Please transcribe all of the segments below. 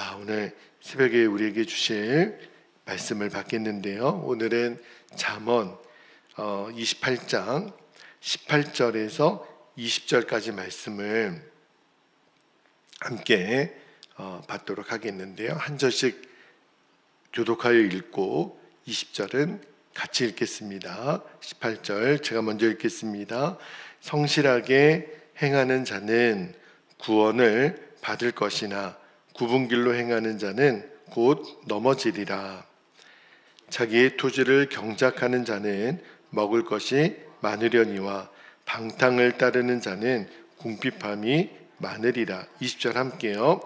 자, 오늘 새벽에 우리에게 주실 말씀을 받겠는데요. 오늘은 잠언 28장 18절에서 20절까지 말씀을 함께 받도록 하겠는데요. 한 절씩 교독하여 읽고 20절은 같이 읽겠습니다. 18절 제가 먼저 읽겠습니다. 성실하게 행하는 자는 구원을 받을 것이나 굽은 길로 행하는 자는 곧 넘어지리라. 자기의 토지를 경작하는 자는 먹을 것이 많으려니와 방탕을 따르는 자는 궁핍함이 많으리라. 20절 함께요.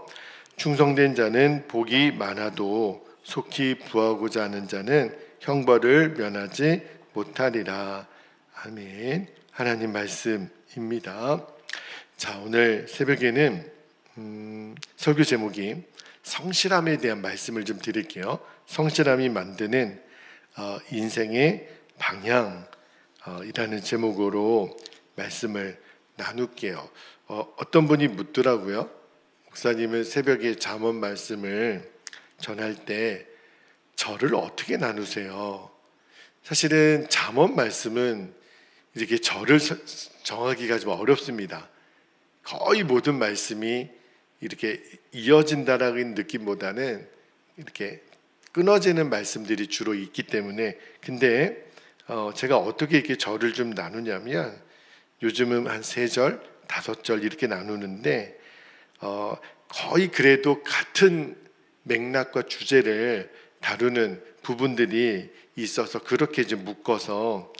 충성된 자는 복이 많아도 속히 부하고자 하는 자는 형벌을 면하지 못하리라. 아멘. 하나님 말씀입니다. 자, 오늘 새벽에는 설교 제목이 성실함에 대한 말씀을 좀 드릴게요. 성실함이 만드는 인생의 방향이라는 제목으로 말씀을 나눌게요. 어떤 분이 묻더라고요. 목사님은 새벽에 잠언 말씀을 전할 때 절을 어떻게 나누세요? 사실은 잠언 말씀은 이렇게 절을 정하기가 좀 어렵습니다. 거의 모든 말씀이 이렇게 이어진다라는 느낌보다는 이렇게 끊어지는 말씀들이 주로 있기 때문에, 근데 제가 어떻게 이렇게 절을 좀 나누냐면 요즘은 한 3절, 5절 이렇게 나누는데 거의 그래도 같은 맥락과 주제를 다루는 부분들이 있어서 그렇게 좀 묶어서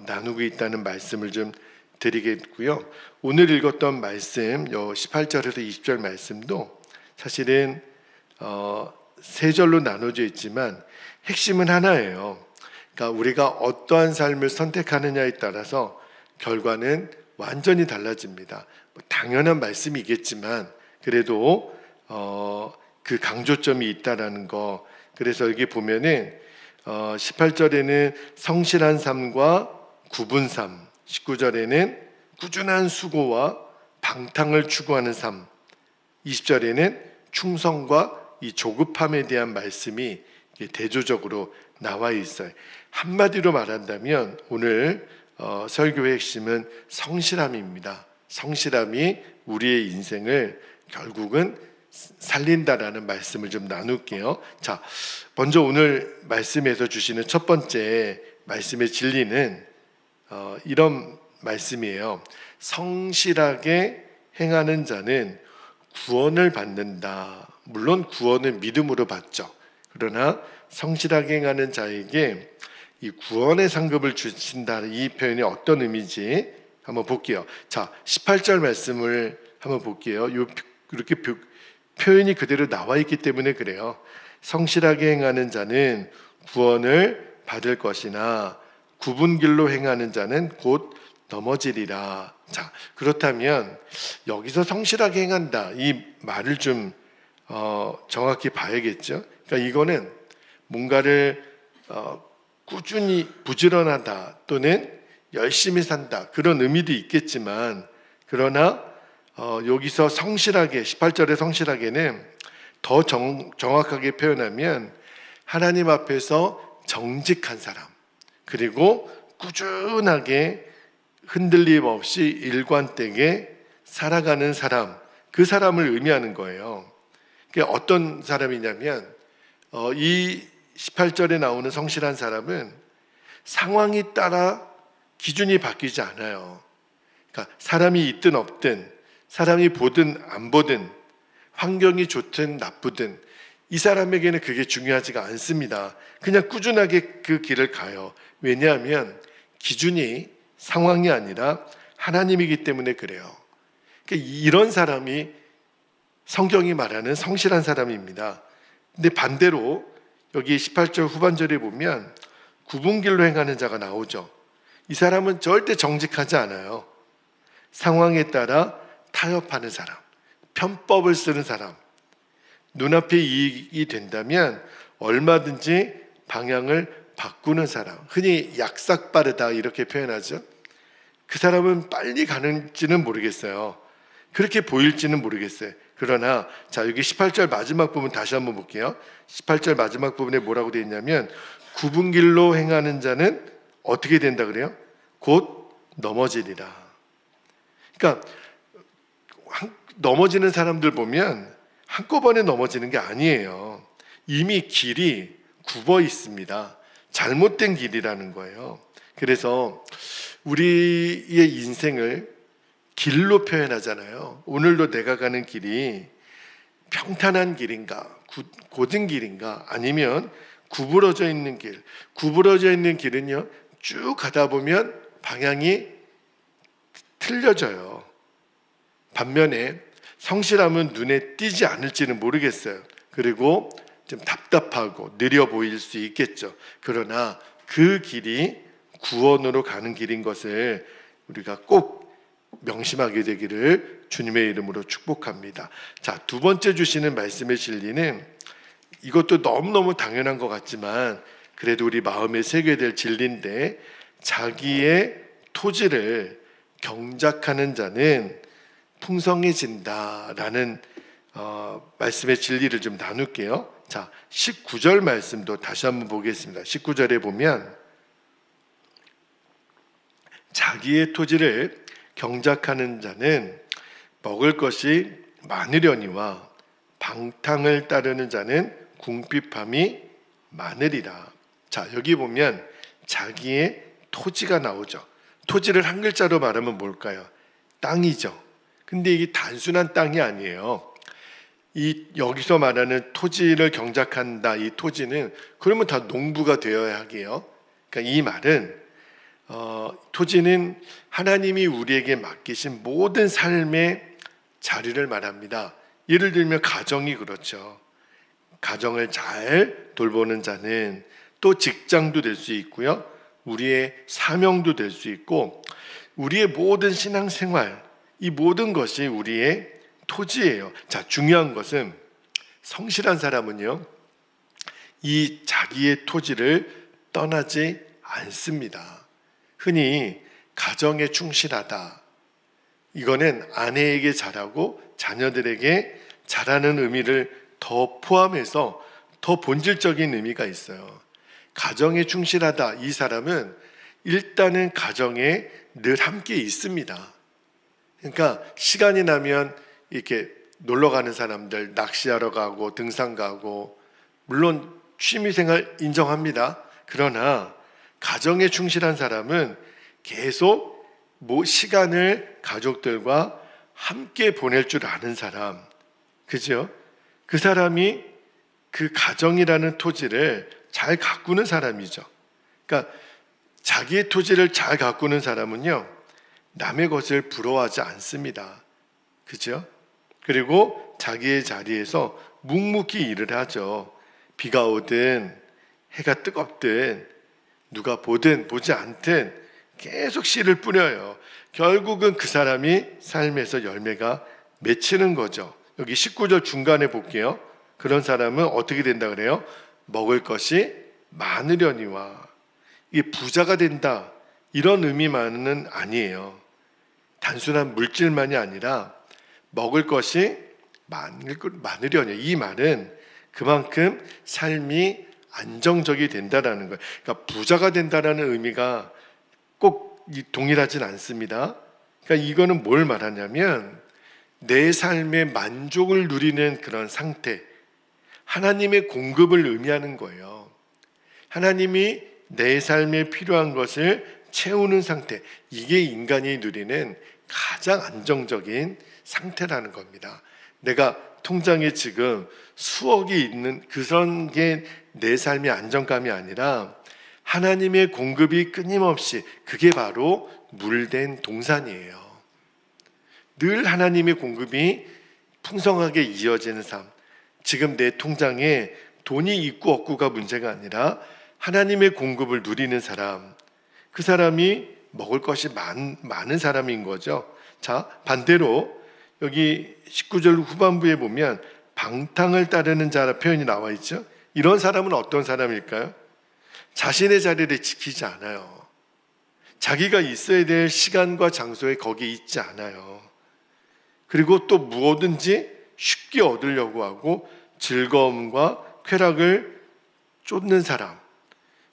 나누고 있다는 말씀을 좀 드리겠고요. 오늘 읽었던 말씀 18절에서 20절 말씀도 사실은 3절로 나눠져 있지만 핵심은 하나예요. 그러니까 우리가 어떠한 삶을 선택하느냐에 따라서 결과는 완전히 달라집니다. 당연한 말씀이겠지만 그래도 그 강조점이 있다라는 거. 그래서 여기 보면은 18절에는 성실한 삶과 굽은 삶, 19절에는 꾸준한 수고와 방탕을 추구하는 삶, 20절에는 충성과 이 조급함에 대한 말씀이 대조적으로 나와 있어요. 한마디로 말한다면 오늘 설교의 핵심은 성실함입니다. 성실함이 우리의 인생을 결국은 살린다라는 말씀을 좀 나눌게요. 자, 먼저 오늘 말씀에서 주시는 첫 번째 말씀의 진리는 이런 말씀이에요. 성실하게 행하는 자는 구원을 받는다. 물론 구원은 믿음으로 받죠. 그러나 성실하게 행하는 자에게 이 구원의 상급을 주신다. 이 표현이 어떤 의미인지 한번 볼게요. 자, 18절 말씀을 한번 볼게요. 이렇게 표현이 그대로 나와 있기 때문에 그래요. 성실하게 행하는 자는 구원을 받을 것이나 굽은 길로 행하는 자는 곧 넘어지리라. 자, 그렇다면 여기서 성실하게 행한다 이 말을 좀 정확히 봐야겠죠. 그러니까 이거는 뭔가를 꾸준히 부지런하다 또는 열심히 산다 그런 의미도 있겠지만, 그러나 여기서 성실하게 18절의 성실하게는 더 정확하게 표현하면 하나님 앞에서 정직한 사람, 그리고 꾸준하게 흔들림 없이 일관되게 살아가는 사람, 그 사람을 의미하는 거예요. 그게 어떤 사람이냐면 이 18절에 나오는 성실한 사람은 상황에 따라 기준이 바뀌지 않아요. 그러니까 사람이 있든 없든, 사람이 보든 안 보든, 환경이 좋든 나쁘든 이 사람에게는 그게 중요하지가 않습니다. 그냥 꾸준하게 그 길을 가요. 왜냐하면 기준이 상황이 아니라 하나님이기 때문에 그래요. 그러니까 이런 사람이 성경이 말하는 성실한 사람입니다. 근데 반대로 여기 18절 후반절에 보면 굽은 길로 행하는 자가 나오죠. 이 사람은 절대 정직하지 않아요. 상황에 따라 타협하는 사람, 편법을 쓰는 사람, 눈앞에 이익이 된다면 얼마든지 방향을 바꾸는 사람, 흔히 약삭빠르다 이렇게 표현하죠. 그 사람은 빨리 가는지는 모르겠어요. 그렇게 보일지는 모르겠어요. 그러나 자, 여기 18절 마지막 부분 다시 한번 볼게요. 18절 마지막 부분에 뭐라고 되어 있냐면 굽은 길로 행하는 자는 어떻게 된다 그래요? 곧 넘어지리라. 그러니까 넘어지는 사람들 보면 한꺼번에 넘어지는 게 아니에요. 이미 길이 굽어 있습니다. 잘못된 길이라는 거예요. 그래서 우리의 인생을 길로 표현하잖아요. 오늘도 내가 가는 길이 평탄한 길인가, 곧은 길인가, 아니면 구부러져 있는 길. 구부러져 있는 길은요, 쭉 가다 보면 방향이 틀려져요. 반면에 성실함은 눈에 띄지 않을지는 모르겠어요. 그리고 좀 답답하고 느려 보일 수 있겠죠. 그러나 그 길이 구원으로 가는 길인 것을 우리가 꼭 명심하게 되기를 주님의 이름으로 축복합니다. 자, 두 번째 주시는 말씀의 진리는 이것도 너무너무 당연한 것 같지만 그래도 우리 마음에 새겨야 될 진리인데, 자기의 토지를 경작하는 자는 풍성해진다라는 말씀의 진리를 좀 나눌게요. 자, 19절 말씀도 다시 한번 보겠습니다. 19절에 보면 자기의 토지를 경작하는 자는 먹을 것이 많으려니와 방탕을 따르는 자는 궁핍함이 많으리라. 자, 여기 보면 자기의 토지가 나오죠. 토지를 한 글자로 말하면 뭘까요? 땅이죠. 근데 이게 단순한 땅이 아니에요. 이 여기서 말하는 토지를 경작한다, 이 토지는 그러면 다 농부가 되어야 하게요. 그러니까 이 말은 토지는 하나님이 우리에게 맡기신 모든 삶의 자리를 말합니다. 예를 들면 가정이 그렇죠. 가정을 잘 돌보는 자는 또 직장도 될 수 있고요, 우리의 사명도 될 수 있고, 우리의 모든 신앙생활, 이 모든 것이 우리의 토지예요. 자, 중요한 것은 성실한 사람은요, 이 자기의 토지를 떠나지 않습니다. 흔히 가정에 충실하다, 이거는 아내에게 잘하고 자녀들에게 잘하는 의미를 더 포함해서 더 본질적인 의미가 있어요. 가정에 충실하다, 이 사람은 일단은 가정에 늘 함께 있습니다. 그러니까 시간이 나면 이렇게 놀러 가는 사람들, 낚시하러 가고 등산 가고, 물론 취미생활 인정합니다. 그러나 가정에 충실한 사람은 계속 시간을 가족들과 함께 보낼 줄 아는 사람, 그죠? 그 사람이 그 가정이라는 토지를 잘 가꾸는 사람이죠. 그러니까 자기의 토지를 잘 가꾸는 사람은요, 남의 것을 부러워하지 않습니다. 그죠? 그리고 자기의 자리에서 묵묵히 일을 하죠. 비가 오든 해가 뜨겁든 누가 보든 보지 않든 계속 씨를 뿌려요. 결국은 그 사람이 삶에서 열매가 맺히는 거죠. 여기 19절 중간에 볼게요. 그런 사람은 어떻게 된다 그래요? 먹을 것이 많으려니와. 이게 부자가 된다, 이런 의미만은 아니에요. 단순한 물질만이 아니라 먹을 것이 많으려니, 이 말은 그만큼 삶이 안정적이 된다라는 거예요. 그러니까 부자가 된다라는 의미가 꼭 동일하진 않습니다. 그러니까 이거는 뭘 말하냐면 내 삶의 만족을 누리는 그런 상태, 하나님의 공급을 의미하는 거예요. 하나님이 내 삶에 필요한 것을 채우는 상태, 이게 인간이 누리는 가장 안정적인 상태라는 겁니다. 내가 통장에 지금 수억이 있는 그런 게 내 삶의 안정감이 아니라 하나님의 공급이 끊임없이, 그게 바로 물된 동산이에요. 늘 하나님의 공급이 풍성하게 이어지는 삶. 지금 내 통장에 돈이 있고 없고가 문제가 아니라 하나님의 공급을 누리는 사람, 그 사람이 먹을 것이 많은 사람인 거죠. 자, 반대로 여기 19절 후반부에 보면 방탕을 따르는 자라 표현이 나와 있죠. 이런 사람은 어떤 사람일까요? 자신의 자리를 지키지 않아요. 자기가 있어야 될 시간과 장소에 거기에 있지 않아요. 그리고 또 무엇든지 쉽게 얻으려고 하고 즐거움과 쾌락을 쫓는 사람,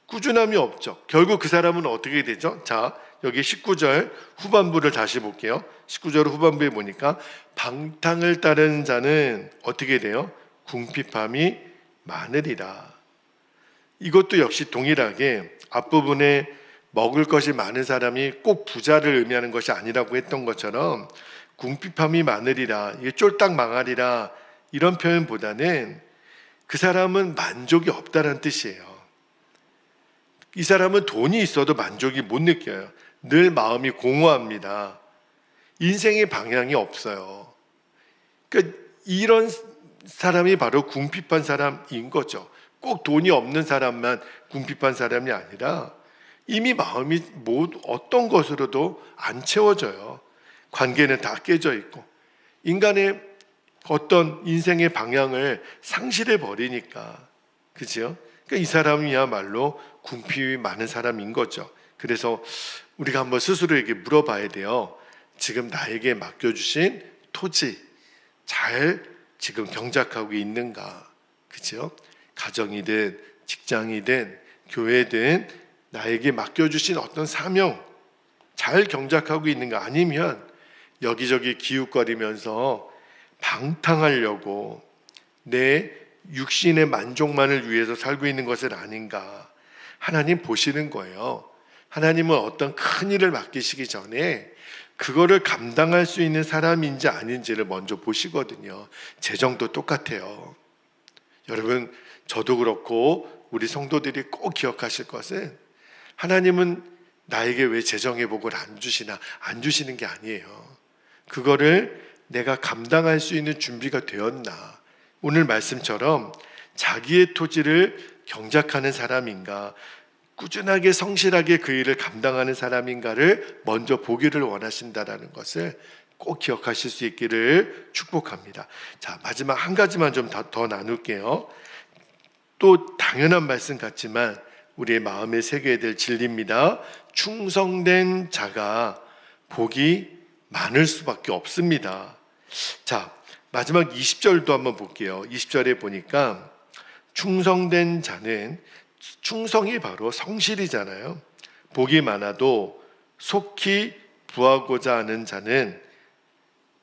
꾸준함이 없죠. 결국 그 사람은 어떻게 되죠? 자, 여기 19절 후반부를 다시 볼게요. 19절 후반부에 보니까 방탕을 따르는 자는 어떻게 돼요? 궁핍함이 많으리라. 이것도 역시 동일하게 앞부분에 먹을 것이 많은 사람이 꼭 부자를 의미하는 것이 아니라고 했던 것처럼 궁핍함이 많으리라, 이게 쫄딱 망하리라, 이런 표현보다는 그 사람은 만족이 없다는 뜻이에요. 이 사람은 돈이 있어도 만족이 못 느껴요. 늘 마음이 공허합니다. 인생의 방향이 없어요. 그러니까 이런 사람이 바로 궁핍한 사람인 거죠. 꼭 돈이 없는 사람만 궁핍한 사람이 아니라 이미 마음이 어떤 것으로도 안 채워져요. 관계는 다 깨져 있고 인간의 어떤 인생의 방향을 상실해 버리니까, 그죠? 그러니까 이 사람이야말로 궁핍이 많은 사람인 거죠. 그래서 우리가 한번 스스로에게 물어봐야 돼요. 지금 나에게 맡겨주신 토지 잘 지금 경작하고 있는가? 그죠? 가정이든 직장이든 교회든 나에게 맡겨주신 어떤 사명 잘 경작하고 있는가? 아니면 여기저기 기웃거리면서 방탕하려고 내 육신의 만족만을 위해서 살고 있는 것은 아닌가? 하나님 보시는 거예요. 하나님은 어떤 큰 일을 맡기시기 전에 그거를 감당할 수 있는 사람인지 아닌지를 먼저 보시거든요. 재정도 똑같아요. 여러분, 저도 그렇고 우리 성도들이 꼭 기억하실 것은 하나님은 나에게 왜 재정회복을 안 주시나? 안 주시는 게 아니에요. 그거를 내가 감당할 수 있는 준비가 되었나? 오늘 말씀처럼 자기의 토지를 경작하는 사람인가, 꾸준하게 성실하게 그 일을 감당하는 사람인가를 먼저 보기를 원하신다라는 것을 꼭 기억하실 수 있기를 축복합니다. 자, 마지막 한 가지만 좀 더 나눌게요. 또 당연한 말씀 같지만 우리의 마음에 새겨야 될 진리입니다. 충성된 자가 복이 많을 수밖에 없습니다. 자, 마지막 20절도 한번 볼게요. 20절에 보니까 충성된 자는, 충성이 바로 성실이잖아요. 복이 많아도 속히 부하고자 하는 자는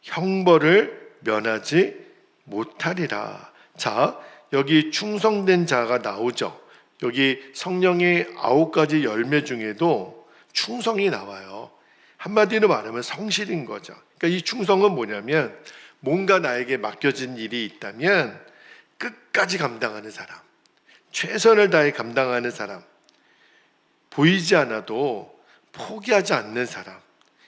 형벌을 면하지 못하리라. 자, 여기 충성된 자가 나오죠. 여기 성령의 9가지 열매 중에도 충성이 나와요. 한마디로 말하면 성실인 거죠. 그러니까 이 충성은 뭐냐면 뭔가 나에게 맡겨진 일이 있다면 끝까지 감당하는 사람, 최선을 다해 감당하는 사람, 보이지 않아도 포기하지 않는 사람,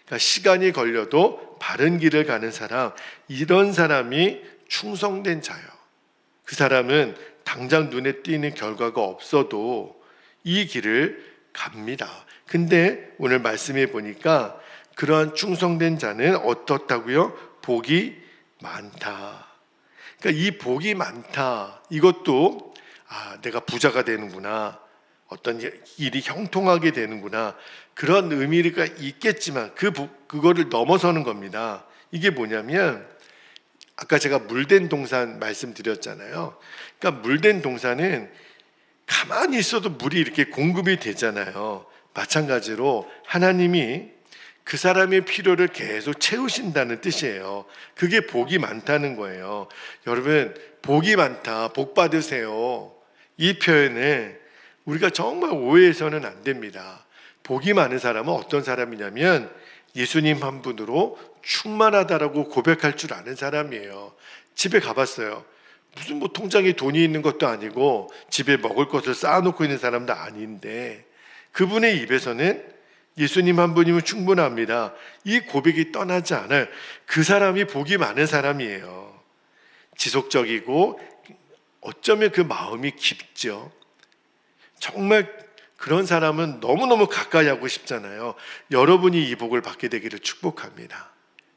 그러니까 시간이 걸려도 바른 길을 가는 사람, 이런 사람이 충성된 자예요. 그 사람은 당장 눈에 띄는 결과가 없어도 이 길을 갑니다. 근데 오늘 말씀해 보니까 그러한 충성된 자는 어떻다고요? 복이 많다. 그러니까 이 복이 많다, 이것도 내가 부자가 되는구나, 어떤 일이 형통하게 되는구나, 그런 의미가 있겠지만 그거를 넘어서는 겁니다. 이게 뭐냐면 아까 제가 물된 동산 말씀드렸잖아요. 그러니까 물된 동산은 가만히 있어도 물이 이렇게 공급이 되잖아요. 마찬가지로 하나님이 그 사람의 필요를 계속 채우신다는 뜻이에요. 그게 복이 많다는 거예요. 여러분, 복이 많다, 복 받으세요, 이 표현을 우리가 정말 오해해서는 안 됩니다. 복이 많은 사람은 어떤 사람이냐면 예수님 한 분으로 충만하다라고 고백할 줄 아는 사람이에요. 집에 가봤어요. 무슨 통장에 돈이 있는 것도 아니고 집에 먹을 것을 쌓아놓고 있는 사람도 아닌데 그분의 입에서는 예수님 한 분이면 충분합니다, 이 고백이 떠나지 않을 그 사람이 복이 많은 사람이에요. 지속적이고 어쩌면 그 마음이 깊죠. 정말 그런 사람은 너무너무 가까이 하고 싶잖아요. 여러분이 이 복을 받게 되기를 축복합니다.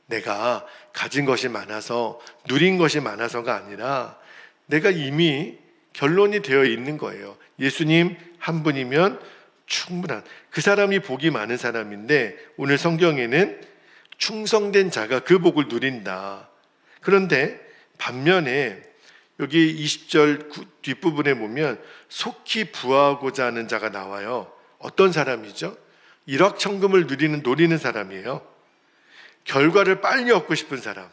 내가 가진 것이 많아서, 누린 것이 많아서가 아니라 내가 이미 결론이 되어 있는 거예요. 예수님 한 분이면 충분한, 그 사람이 복이 많은 사람인데 오늘 성경에는 충성된 자가 그 복을 누린다. 그런데 반면에 여기 20절 뒷부분에 보면 속히 부하고자 하는 자가 나와요. 어떤 사람이죠? 일확천금을 노리는 사람이에요. 결과를 빨리 얻고 싶은 사람.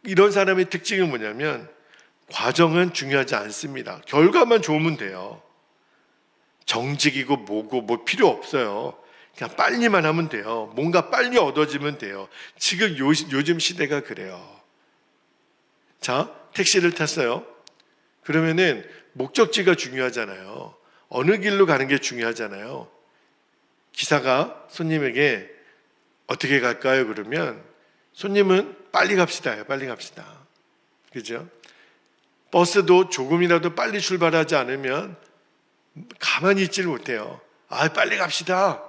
이런 사람의 특징이 뭐냐면 과정은 중요하지 않습니다. 결과만 좋으면 돼요. 정직이고 뭐고 뭐 필요 없어요. 그냥 빨리만 하면 돼요. 뭔가 빨리 얻어지면 돼요. 지금 요즘 시대가 그래요. 자, 택시를 탔어요. 그러면은 목적지가 중요하잖아요. 어느 길로 가는 게 중요하잖아요. 기사가 손님에게 어떻게 갈까요? 그러면 손님은 빨리 갑시다요. 빨리 갑시다. 그죠? 버스도 조금이라도 빨리 출발하지 않으면 가만히 있지를 못해요. 아, 빨리 갑시다.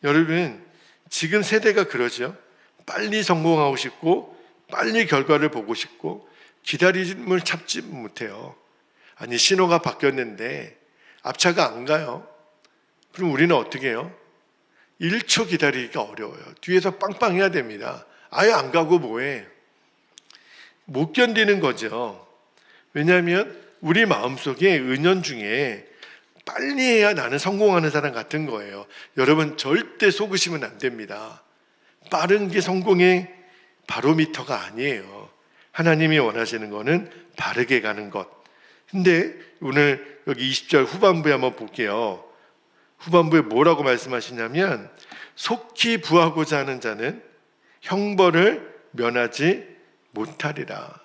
여러분, 지금 세대가 그러죠. 빨리 성공하고 싶고 빨리 결과를 보고 싶고 기다림을 참지 못해요. 아니, 신호가 바뀌었는데 앞차가 안 가요. 그럼 우리는 어떻게 해요? 1초 기다리기가 어려워요. 뒤에서 빵빵 해야 됩니다. 아예 안 가고 뭐해? 못 견디는 거죠. 왜냐하면 우리 마음속에 은연중에 빨리 해야 나는 성공하는 사람 같은 거예요. 여러분, 절대 속으시면 안 됩니다. 빠른 게 성공의 바로미터가 아니에요. 하나님이 원하시는 거는 바르게 가는 것. 근데 오늘 여기 20절 후반부에 한번 볼게요. 후반부에 뭐라고 말씀하시냐면 속히 부하고자 하는 자는 형벌을 면하지 못하리라.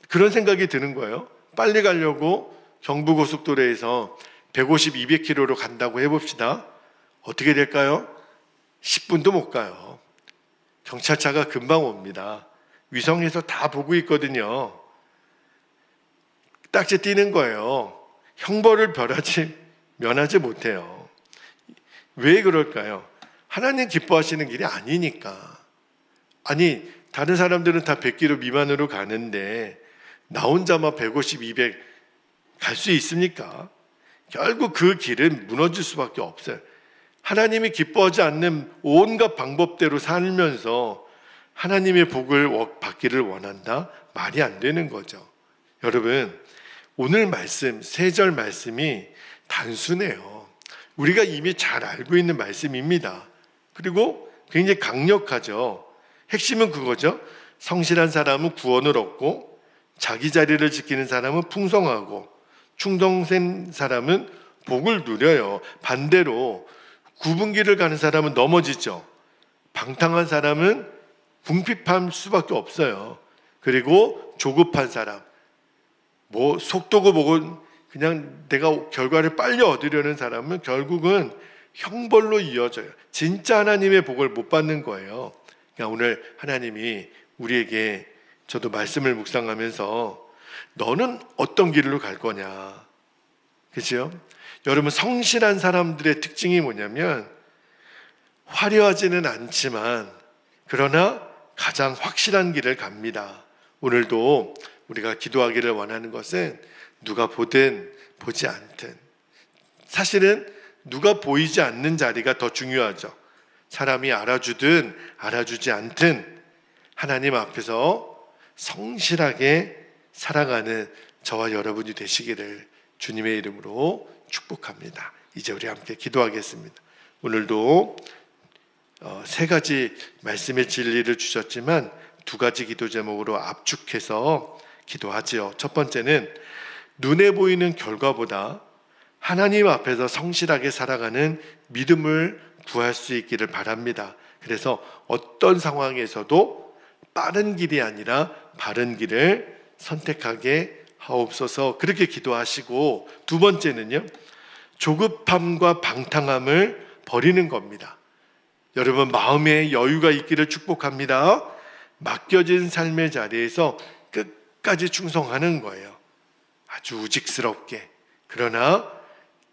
그런 생각이 드는 거예요. 빨리 가려고 경부고속도로에서 150, 200km로 간다고 해봅시다. 어떻게 될까요? 10분도 못 가요. 경찰차가 금방 옵니다. 위성에서 다 보고 있거든요. 딱지 띄는 거예요. 형벌을 면하지 못해요. 왜 그럴까요? 하나님 기뻐하시는 길이 아니니까. 아니, 다른 사람들은 다 100km 미만으로 가는데 나 혼자만 150, 200 갈 수 있습니까? 결국 그 길은 무너질 수밖에 없어요. 하나님이 기뻐하지 않는 온갖 방법대로 살면서 하나님의 복을 받기를 원한다? 말이 안 되는 거죠. 여러분, 오늘 말씀, 3절 말씀이 단순해요. 우리가 이미 잘 알고 있는 말씀입니다. 그리고 굉장히 강력하죠. 핵심은 그거죠. 성실한 사람은 구원을 얻고 자기 자리를 지키는 사람은 풍성하고 충성된 사람은 복을 누려요. 반대로 굽은 길을 가는 사람은 넘어지죠. 방탕한 사람은 궁핍할 수밖에 없어요. 그리고 조급한 사람, 뭐 속도고 뭐고 그냥 내가 결과를 빨리 얻으려는 사람은 결국은 형벌로 이어져요. 진짜 하나님의 복을 못 받는 거예요. 그러니까 오늘 하나님이 우리에게, 저도 말씀을 묵상하면서 너는 어떤 길로 갈 거냐, 그렇죠? 여러분, 성실한 사람들의 특징이 뭐냐면 화려하지는 않지만 그러나 가장 확실한 길을 갑니다. 오늘도 우리가 기도하기를 원하는 것은 누가 보든 보지 않든, 사실은 누가 보이지 않는 자리가 더 중요하죠. 사람이 알아주든 알아주지 않든 하나님 앞에서 성실하게 살아가는 저와 여러분이 되시기를 주님의 이름으로 축복합니다. 이제 우리 함께 기도하겠습니다. 오늘도 3가지 말씀의 진리를 주셨지만 2가지 기도 제목으로 압축해서 기도하지요. 첫 번째는 눈에 보이는 결과보다 하나님 앞에서 성실하게 살아가는 믿음을 구할 수 있기를 바랍니다. 그래서 어떤 상황에서도 빠른 길이 아니라 바른 길을 선택하게 하옵소서, 그렇게 기도하시고, 2번째는요, 조급함과 방탕함을 버리는 겁니다. 여러분, 마음에 여유가 있기를 축복합니다. 맡겨진 삶의 자리에서 끝까지 충성하는 거예요. 아주 우직스럽게. 그러나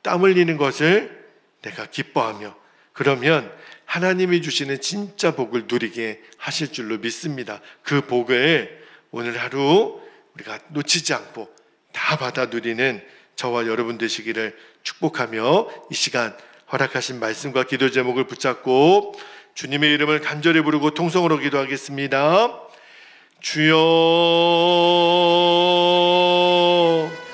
땀 흘리는 것을 내가 기뻐하며, 그러면 하나님이 주시는 진짜 복을 누리게 하실 줄로 믿습니다. 그 복을 오늘 하루 우리가 놓치지 않고 다 받아 누리는 저와 여러분 되시기를 축복하며 이 시간 허락하신 말씀과 기도 제목을 붙잡고 주님의 이름을 간절히 부르고 통성으로 기도하겠습니다. 주여